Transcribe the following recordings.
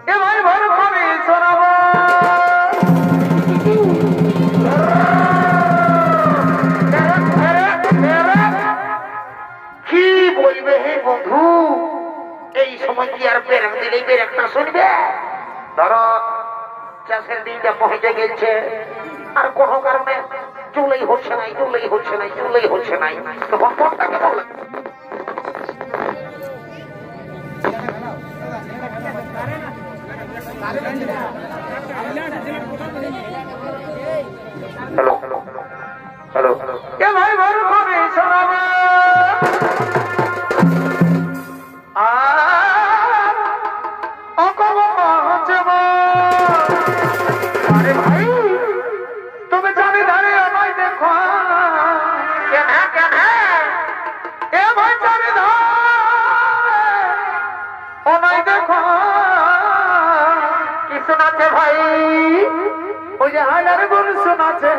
এ ভাই ভর করে শোনাবো কি বলবে হে বন্ধু এই সময় কি আর বেরেক দিলেই বেরেকটা শুনবে ধরো চাষের দিনটা পৌঁছে গেছে আর কোনো কারণে চুলেই হচ্ছে নাই চুলেই হচ্ছে নাই চুলেই হচ্ছে নাই তখন কোনটাকে বলে হ্যালো হ্যালো হ্যালো হ্যালো কে ভাই ভর করে শোনাবে আরে ভাই তুমি জানি দাঁড়িয়ে আমায় দেখো কেন কেন এ ভাই জানি আমায় দেখো কি শোনাচ্ছে ভাই ওই যে হাজার গুণ শোনাচ্ছে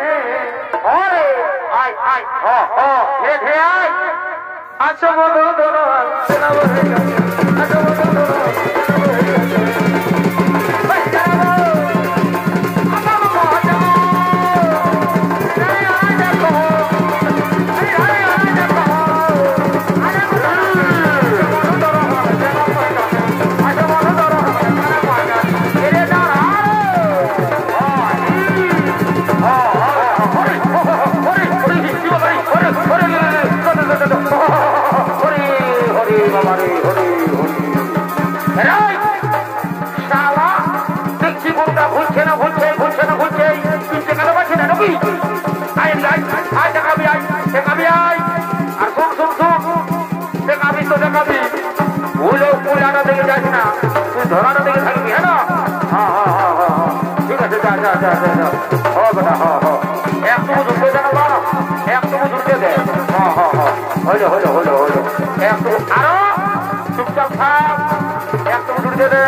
আরে আয় আয় হ হ হে হে আয় আচ্ছা বলো ধরো শোনাবো আচ্ছা বলো ধরো ধরাটা দেখে থাকবি হ্যাঁ না ঠিক আছে যা যা যা যা যা হবে না একটু ঢুকে দেন একটু ঢুকে দে হইলো হইলো হইলো হইলো একটু আরো চুপচাপ থাক একটু ঢুকে দে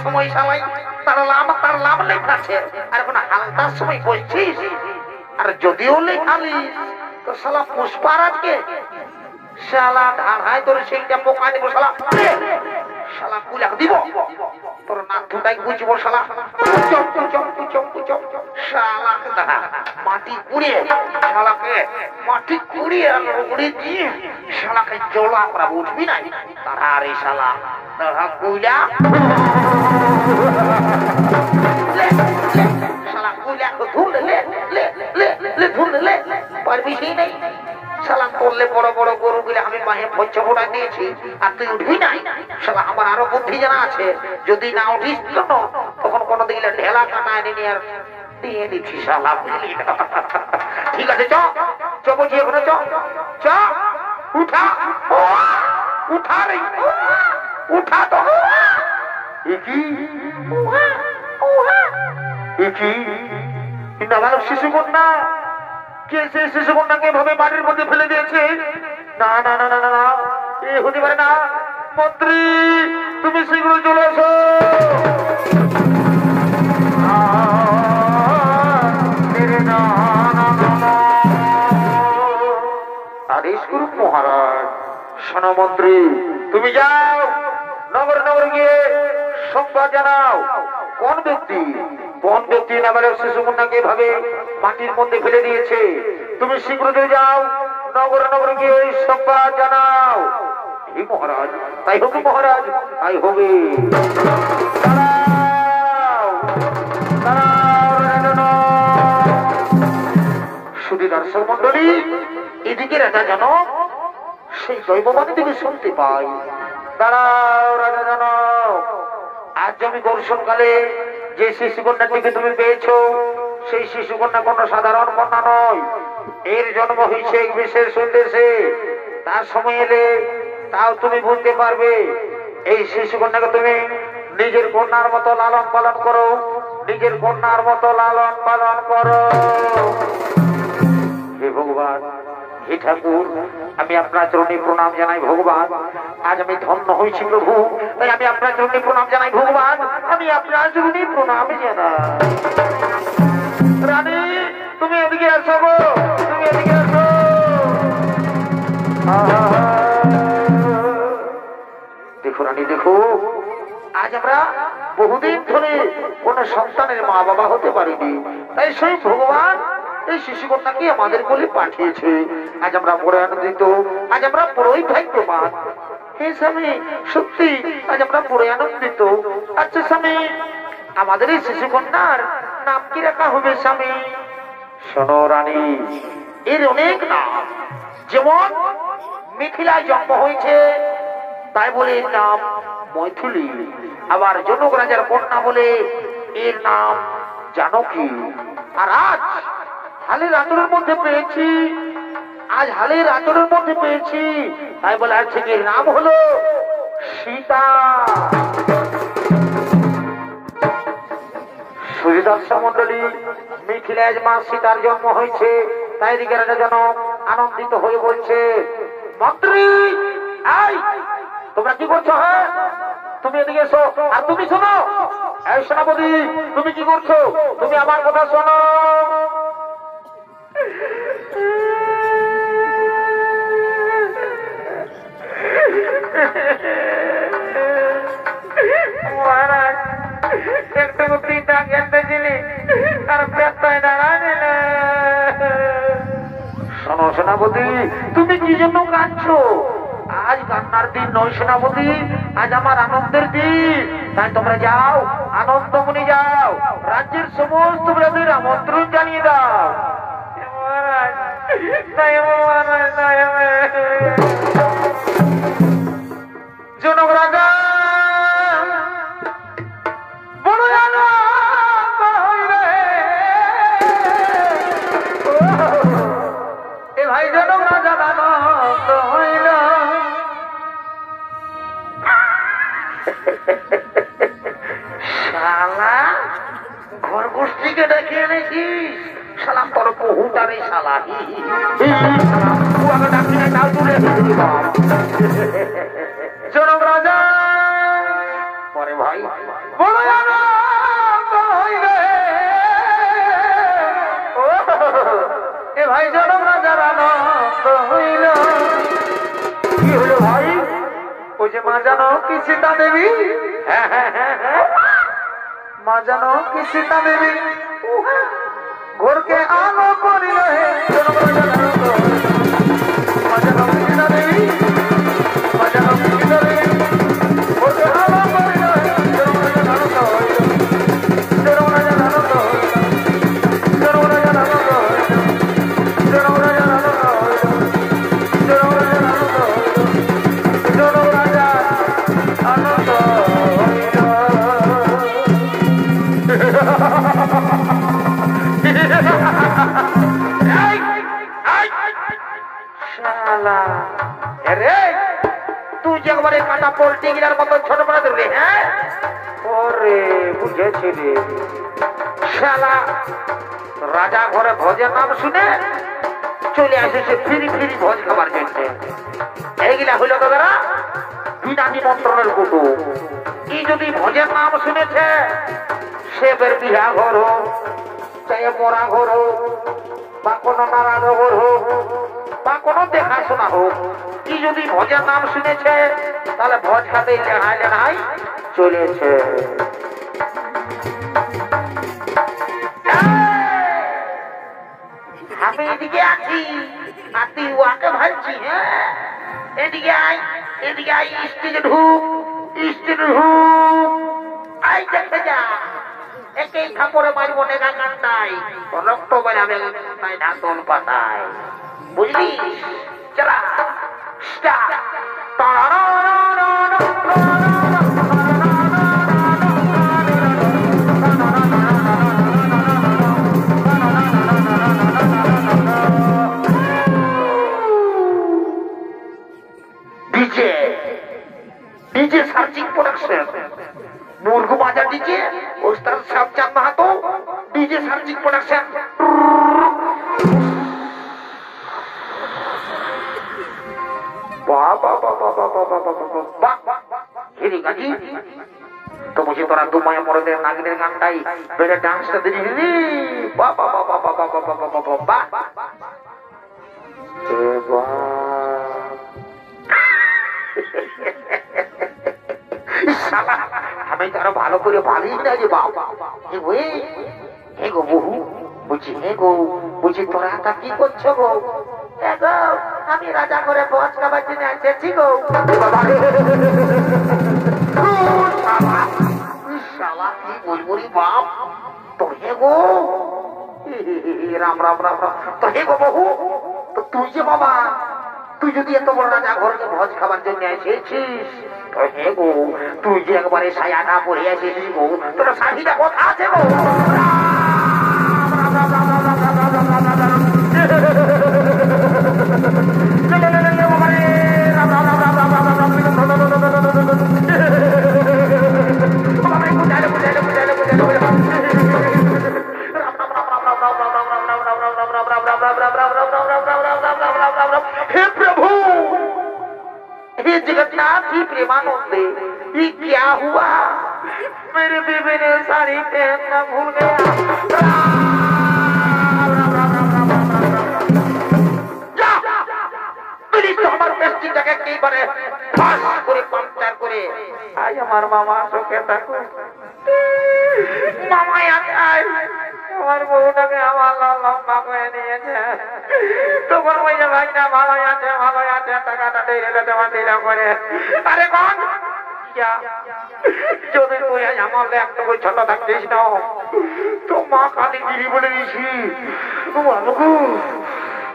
সময় সালাই তার লাভ লেখাছে আর এখন হালতার সময় বলছিস আর যদিও লেখালি তো শালা পুষ্পারাজকে শালা ঢাড়ায় তোর সেইটা পোকা দেবো শালা শালা কুলাক দিব তোর নাক দুটাই বুঝবো শালা শালা মাটি কুড়িয়ে শালাকে মাটি কুড়িয়ে উড়ে দিয়ে শালাকে জোলা করা বুঝবি না তারা আরে শালা কুলা শালা কুলা ধুলে লে ধুলে লে পারবি সেই নেই সালাম করলে বড় বড় গরু গুলো আমি মাহে ভজ্য ফোটা দিয়েছি আর তুই উঠবি না শালা আমার আরো বুদ্ধি জানা আছে যদি না উঠিস তখন কোনো দিকে ঢেলা কাটা এনে আর দিয়ে দিচ্ছি শালা ঠিক আছে চ বলছি এখন চ উঠা উঠা রে উঠা তো নাবালক শিশু কন্যা কে সেই শিশু কন্যাকে এভাবে মাটির মধ্যে ফেলে দিয়েছে? না না না না না, এ হতে পারে না। মন্ত্রী, তুমি শীঘ্র চলে এসো। আদেশ করুন মহারাজ। শোনো মন্ত্রী, তুমি যাও নগর নগর গিয়ে সংবাদ জানাও কোন ব্যক্তি নাবালক শিশু কন্যাকে এভাবে মাটির মধ্যে ফেলে দিয়েছে। তুমি শীঘ্র যাও নগর নগর গিয়ে সংবাদ জানাও। এই মহারাজ, তাই হবে মহারাজ, তাই হবে। শুধু দর্শক মন্ডলী, এদিকে রাজা জনক সেই দৈববাণী থেকে শুনতে পাই। দাঁড়াও রাজা জনক, আজ আমি দর্শনকালে যে শিশু কন্যাটিকে তুমি পেয়েছ, সেই শিশু কন্যা কোন সাধারণ কন্যা নয়। এর জন্ম হয়েছে এক বিশেষ উদ্দেশ্যে। তার সময় এলে তাও তুমি বুঝতে পারবে। এই শিশু কন্যাকে তুমি নিজের কন্যার মতো লালন পালন করো, নিজের কন্যার মতো লালন পালন করো। হে ভগবান, হে ঠাকুর, আমি আপনার চরণে প্রণাম জানাই ভগবান। আজ আমি ধন্য হয়েছি প্রভু, তাই আমি আপনার চরণে প্রণাম জানাই ভগবান। আমি আপনার চরণে প্রণাম জানাই। রানী, তুমি এদিকে আসো গো, তুমি এদিকে আসো। দেখো রানী, দেখো, আজ আমরা বহুদিন ধরে কোন সন্তানের মা বাবা হতে পারিনি, তাই সেই ভগবান এই শিশু কন্যাকে আমাদের কোলে পাঠিয়েছে। আজ আমরা বড় আনন্দিত, আজ আমরা বড়ই ভাগ্যবান। হে স্বামী, সত্যি আজ আমরা বড় আনন্দিত। আচ্ছা স্বামী, আমাদের এই শিশু কন্যার নাম কি রাখা হবে স্বামী? শোনো রানী, এর অনেক নাম। যেমন মিথিলায় জন্ম হয়েছে, তাই বলে এর নাম মৈথিলী। আবার জনক রাজার কন্যা বলে এর নাম জানকী। আর আজ হালের আচরের মধ্যে পেয়েছি, তাই বলে আজ থেকে নাম হলো সীতা। সুদর্শন মন্ডলী, মিথিলায় মা সীতার জন্ম হয়েছে, তাই দিকে রাজা জনক আনন্দিত হয়ে বলছে, মন্ত্রী এই তোমরা কি করছো? হ্যাঁ, তুমি এদিকে এসো। আর তুমি শোনো, এই সেনাপতি, তুমি কি করছো? তুমি আমার কথা শোনো। মহারাজ, একটু পিতা জ্ঞানতে ছিলি আর ব্যথায় দাঁড়ানি না। শোনো সেনাপতি, তুমি কি জন্য কাঁদছো? আজ কান্নার দিন নয় সেনাপতি, আজ আমার আনন্দের দিন। তাই তোমরা যাও, আনন্দমণি যাও, রাজ্যের সমস্ত প্রজাদের আমন্ত্রণ জানিয়ে দাও। জনক রাজা বড় আনন্দ হইলে, এ ভাই জনক রাজা আনন্দ হইল। শালা ঘর গোষ্ঠীকে ডেকে এনেছিস, শালা তোর বহুটারে শালা। জনক রাজা পরে ভাই বড় আনন্দ হইলে, এ ভাই জনক রাজার আনন্দ হইল। কি হলো ভাই? ওই যে মা জানো কি সীতা দেবী, হ্যাঁ হ্যাঁ হ্যাঁ হ্যাঁ, মা জানো কি সীতা দেবী ঘরকে আলো করিল। হে জনক রাজার আনন্দ হইল। মা জানো কি সীতা দেবী, মা জানো কি সীতা দেবী ঘরকে আলো করিল। হে জনক রাজার আনন্দ হইল। জনক রাজার আনন্দ হইল। জনক রাজার আনন্দ হইল। জনক রাজার আনন্দ হইল। জনক রাজার আনন্দ হইল। জনক রাজার আনন্দ হইল। শালা, আরে তুই যে একবারে কাটা পোল্ট্রি গিলার মতো ছোট করে দিলি। হ্যাঁ ওরে বুঝেছি রে শালা রাজা ঘরে ভোজের নাম শুনে চলে আসেছে ফিরি ফিরি ভোজ খাবার জন্য। এইগুলা হইল দাদারা বিনা নিমন্ত্রণের কুটুম। কি যদি ভোজের নাম শুনেছে সে বের বিহা ঘর হোক চাই মরা ঘর হোক বা কোনো নারাজ ঘর হোক বা কোনো দেখাশোনা হোক, কি যদি ভোজের নাম শুনেছে তাহলে ভোজ খাতে লেড়াই লেড়াই চলেছে। আমি এদিকে আছি আর তুই ওয়াকে ভাবছি। হ্যাঁ এদিকে আয়, এদিকে আয়, স্টেজে ঢুক, স্টেজে ঢুক। আই দেখে যা একেই থাপড়ে মারবো নেগা গানটাই রক্ত বেরাবে গানটাই ঢাকন পাতায়, বুঝলি? চলা স্টার্ট। ডিজে সার্চিং প্রোডাকশন মুরগু বাজার ডিজে ওস্তাদ সাবচাঁদ মাহাতো ডিজে সার্চিং প্রোডাকশন। তো বলছি তোরা দু মায়া মরদের নাগিনের গানটাই বেড়ে ডান্সটা দিলি বাবা বাবা বাবা বাবা বাবা বাবা। আমি তো আরো ভালো করে ভাবি না যে বাবা হে গো বহু বলছি, হে গো বলছি তোরা তা কি করছো গো? আমি রাজা করে ভোজ খাবার জন্য এসেছি গো। কি বলবো রে বাপ, তো হে গো রাম রাম রাম রাম। তো হে গো বহু, তো তুই যে বাবা তুই যদি এত বড় রাজা ঘরকে ভোজ খাবার জন্য এসেছিস, তো হে গো তুই যে একবারে সায়াটা পরে এসেছিস গো, তোর শাড়িটা কোথা আছে গো? हे प्रभु, हे जगन्नाथ जी प्रेमानंदे, ये क्या हुआ? मेरे बेबे ने साड़ी पहनना भूल गया। आज हमार मामा सुखे থাকো মামা আমার বউটাকে আমার লম্বা করে নিয়েছে। তখন ওই যে ভাইটা ভালো আছে টাকাটা ঢেলে দেওয়া দিলাম করে। আরে কোন যদি তুই আমার একটু ছোট থাকতিস না তো মা কালী গিরি বলে দিয়েছি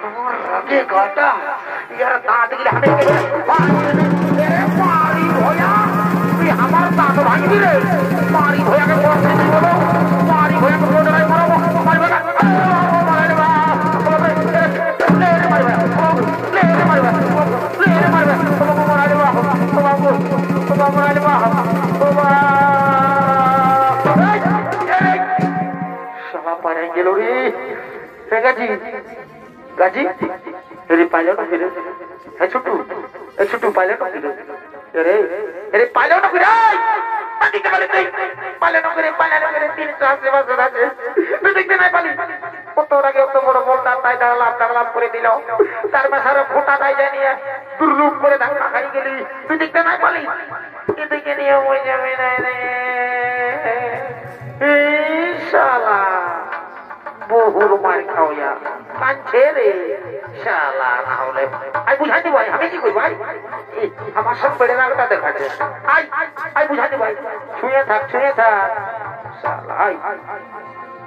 আমার রাগে গাটা ইয়ার দাঁত গিয়ে হাতে মারি ভয়া, তুই আমার দাঁত ভাঙবি রে? মারি ভয়াকে বলতে কি বলো? মারি ভয়াকে বলতে মারবো মারবে না গেল রে গাজি গাজি এরে পাইলো না ফিরে। হ্যাঁ ছোটু, ছোটু পাইলো না ফিরে। এরে এরে পাইলো না ফিরে। দেখতে পালি তুই পাইলো না ফিরে, পাইলো না ফিরে। 300 বছর আছে তুই দেখতে নাই পালি? কত আগে অত বড় বলটা তাই ডাকলাম করে দিল, তার মাথার ফোটা তাই জানিয়ে দুর্লুপ করে ধাক্কা খাই গেলি, তুই দেখতে নাই পালি? এদিকে নিয়ে ওই যাবে না রে শালা, বহুর মার খাওয়া কাঁদছে রে শালা। না হলে আই বুঝাতে ভাই আমি কি করি ভাই, আমার সব বেড়ে রাখটা দেখাচ্ছে। আই বুঝাতে ভাই শুয়ে থাক শালা। আই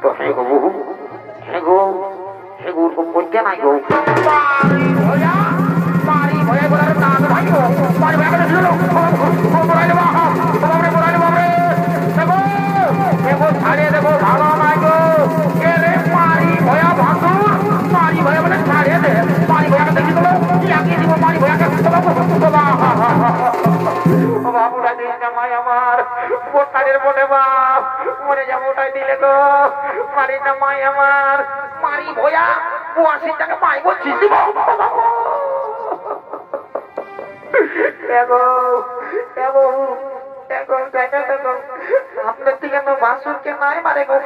তো হে গো বহু, হে গো ওরকম করতে নাই গো। মারি ভয়া বলার দাঁত ভাইগো, মারি ভয়া করে ছিল বলাইলে বলাইলে বাবরে দেখো ছাড়িয়ে দেখো ভালো নাই গো। এরে মারি ভয়া ভাসুর, মারি ভয়া বলে ছাড়িয়ে দে, মারি ভয়াকে দেখি দেবো কি আঁকিয়ে দিব, মারি ভয়াকে বোটারের বটে বাপ মরে যাবো ওটাই দিলে গো মারি না মাই আমার মারি ভয়া 82 টাকা মাই বলছিস দিব আপনার দিকে বাসুরকে নাই মারে গো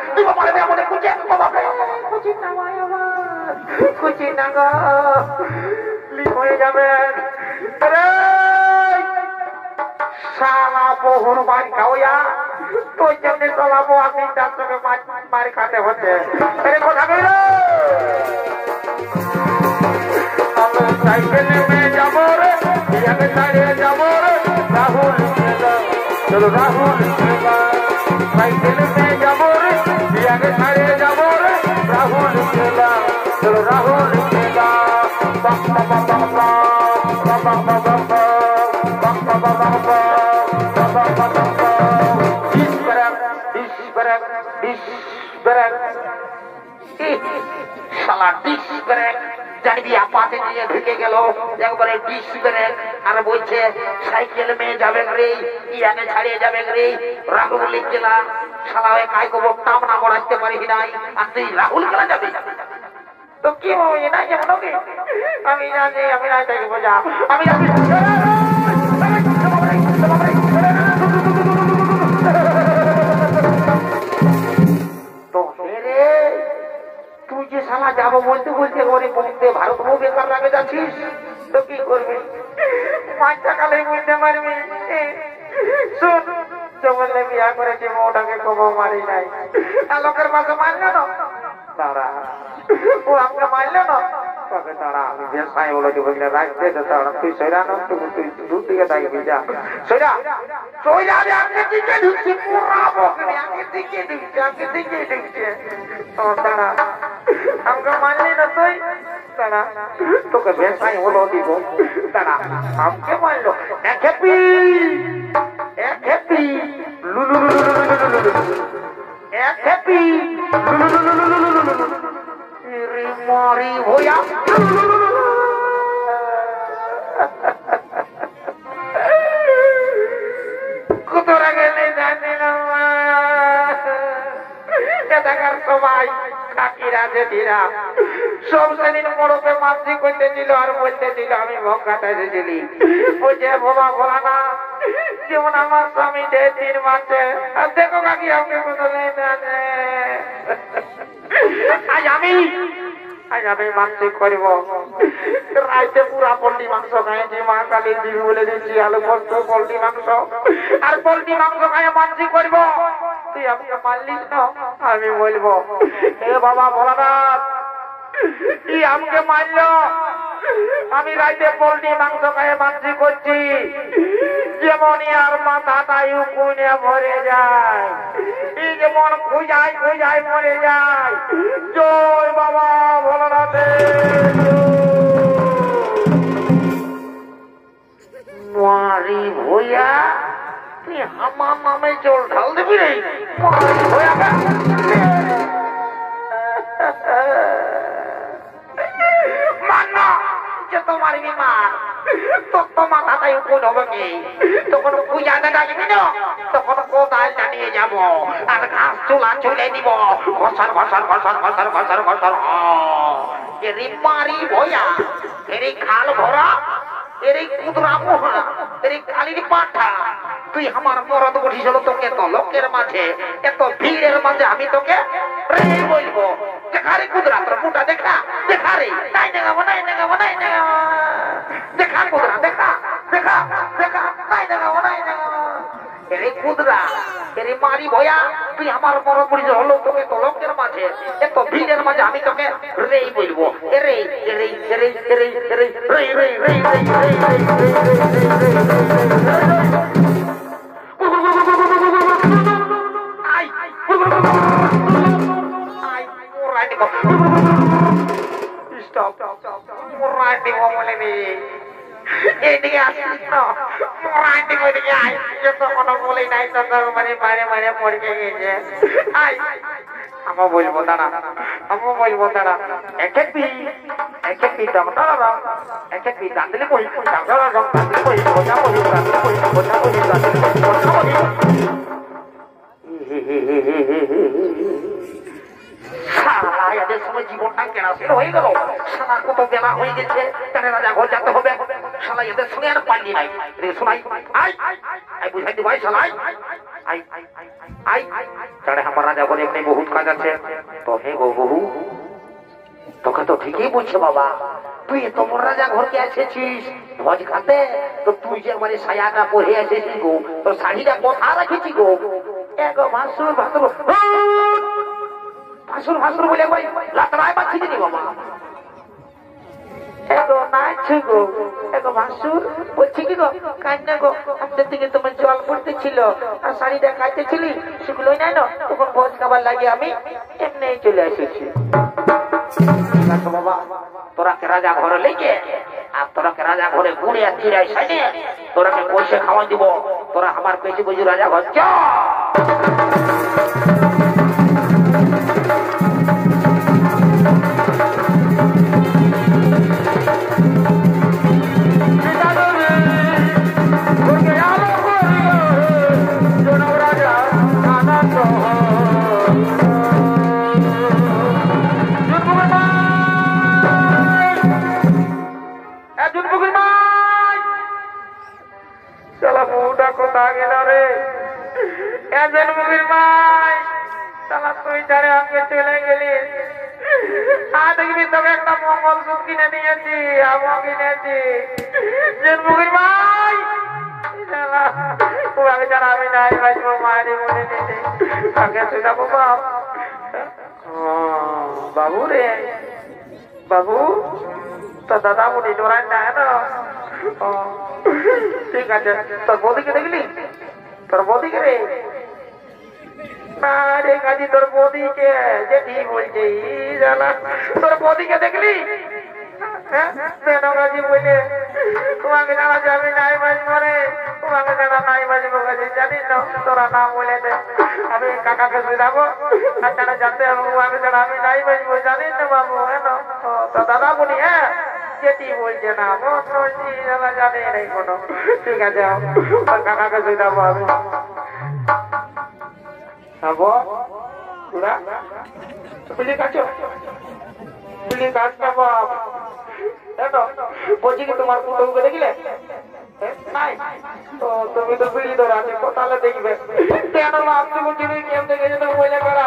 খুশি না গো হয়ে যাবেন সালা বহুর মার খাওয়া তোর জন্য চলাবো আমি তার সঙ্গে মার খাতে হচ্ছে কথা কইল সাইকেলে মেয়ে যাবো রে ছাড়িয়ে যাবো রে রাহুল চলো রাহুল সাইকেলে মেয়ে যাবো রে ছাড়িয়ে যাবো রে রাহুল চলো রাহুল ঢুকে গেল একবারে ডিস ব্রেক আর বলছে সাইকেল মেয়ে যাবে রে ইয়াকে ছাড়িয়ে যাবে রে রাহুল গেলা শালা হয়ে কাই খবর নাম না বলাতে পারি নাই আর তুই রাহুল গেলা যাবে তো কি হবে না যেমন আমি জানি আমি নাই তাকে বোঝা আমি তুই যে শালা যাবো বলতে বলতে ঘরে বলতে ভারত বেকার রাখে যাচ্ছিস তো কি করবি 5 টাকালেই বুঝতে পারবি শুন বললে বিয়া করেছি ওটাকে খবর মারি নাই লোকের পাশে মারলো না তারা ও আমাকে মারলো না তবে তারা আমি ব্যবসায় বলে দিব রাখতে তারা তুই সৈরা না তুই দূর দিকে থাকবি যা সৈরা সৈরা আগে দিকে ঢুকছি পুরা বকনি আগে দিকে ঢুকছে তারা আমাকে মারলি না তুই তারা তোকে ব্যবসায় বলে দিব তারা আমাকে মারলো এক হ্যাপি লুলু এক হ্যাপি মারি ভয়া কুতরা গেলে জানি না এটাকার সবাই কাকিরা জেঠিরা সব সেদিন বড়কে মাতৃ করতেছিল আর বলতেছিল আমি ভঙ্গাটা এসেছিলি বলছে বাবা বলা না যেমন আমার স্বামী 3 মাসে আর দেখো কাকি আমাকে কোথায় আজ আমি মাংসিক করব রাইতে পুরা পোল্ট্রি মাংস খাইছি মা কালীর দিন বলে দিচ্ছি আলু পোস্ত পোল্ট্রি মাংস আর পোল্ট্রি মাংস খাই মাংসিক করব তুই আমাকে মারলিস না আমি বলবো এ বাবা ভোলানাথ কি আমাকে মারলো আমি রাইতে পোল্ট্রি মাংস খাই মাংসিক করছি যেমনই আর মাথাটাই উকুনে ভরে যায় এই যেমন খুঁজাই মরে যায় জয় বাবা ভোলানাথের মারি ভইয়া তুই আমার নামে জল ঢাল দিবি রে মারি ভইয়া মান্না যে তোমার বিমার তোমার মাথায় উকুন হবে কি তখন পূজা দেখা যাবি না তখন কোথায় জানিয়ে যাব আর ঘাস চুলা চুলে দিব ঘষার এরি মারি ভয়া এরি খাল ভরা এরি কুদরা মোহা এরি কালির পাঠা তুই আমার মরদ উঠিস তোকে এত লোকের মাঝে এত ভিড়ের মাঝে আমি তোকে বলবো দেখা রে কুদরা তোর মুটা দেখা রে নাই নেগাবো দেখা কুদরা দেখা নাই নেগাবো এরে কুদরা এরে মারি ভয়া তুই আমার মরদ উঠিস হলো তোকে এত লোকের মাঝে এত ভিড়ের মাঝে আমি তোকে রেই বলবো এরে এইদিকে আসিস না কোনো বলে নাই তো মানে মারে পড়ে গেছে আমার বলবো দাঁড়া এক দাঁতলে এদের সময় জীবনটা কেনাশীল হয়ে গেল। শালা কত বেলা হয়ে গেছে, তাহলে রাজা ঘর যেতে হবে। শালা এদের সঙ্গে আর পাল্লি নাই। শোনাই বুঝাই দি ভাই, শালাই আমার রাজা ঘরে এমনি বহুত কাজ আছে। তো হে গো বহু, তোকে তো ঠিকই বলছে বাবা, তুই এত বড় রাজা ঘরকে এসেছিস ভোজ খাতে, তো তুই যে মানে সায়াটা পরে এসেছিস গো, তোর শাড়িটা কোথা রাখেছি গো? এগো ভাসুর ভাসুর ভাসুর ভাসুর বলে ভাই লাতরায় পাচ্ছি নি বাবা। এগো নাচ গো, এগো ভাসুর বলছি কি গো, কান্না গো, আপনার থেকে তোমার জল পড়তেছিল আর শাড়িটা খাইতেছিলি, সেগুলোই নাই না, তখন ভোজ খাবার লাগে আমি এমনি চলে এসেছি। বাবা তোরাকে রাজা ঘরে লেগে আর তোরাকে রাজা ঘরে ঘুরে আর চিড়াই সাইনে তোরাকে পয়সা খাওয়া দিব। তোরা আমার পেয়েছি বুঝি রাজা ঘর চ। বাবু রে বাবু, তো দাদা মুনি ডোরাই না, ঠিক আছে। তোর বৌদিকে দেখলি? তোর বৌদিকে রে না রে কাজী, তোর বৌদিকে যেটি বলছে জানা, তোর বৌদিকে দেখলি? কাজী বলে তোমাকে জানা যাবে নাই বাজবো রে, তোমাকে জানা নাই বাজবো কাজী, জানিস না? তোরা না বলে দে, আমি কাকাকে শুধাবো আর জানা জানতে হবে, তোমাকে জানা আমি নাই বাজবো, জানিস না বাবু? হ্যাঁ তো দাদা বলি, হ্যাঁ যেটি বলছে না জানে নেই কোনো, ঠিক আছে কাকাকে শুধাবো আমি। বলছি কি তোমার কুটুমকে দেখলে? নাই তো তুমি তো বিড়ি ধরে আছে, কোথালে দেখবে কেন আপনি বলছি কেম দেখেছে তো বলে করা,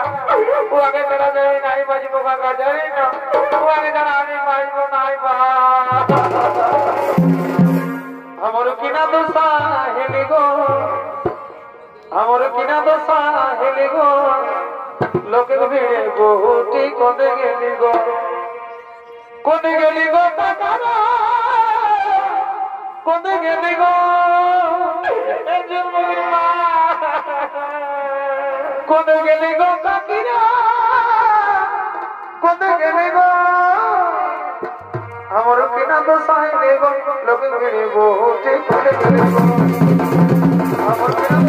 ও আগে তারা যাই নাই বাজবো কাকা, জানি না ও আগে তারা আমি বাজবো নাই বা আমার কিনা দোষা হেলে গো, আমার কিনা দোষা হেলে গো, লোকের ভিড়ে বহুটি কোনে গেলি গো, কোনে গেলি গো কাকারা, কোনে গেলি গো কোনে গেলি গো কাকিরা, কোনে গেলি গো, আমার কিনা দোষা হেলে গো, লোকের ভিড়ে বহুটি কোনে গেলি গো, আমার কিনা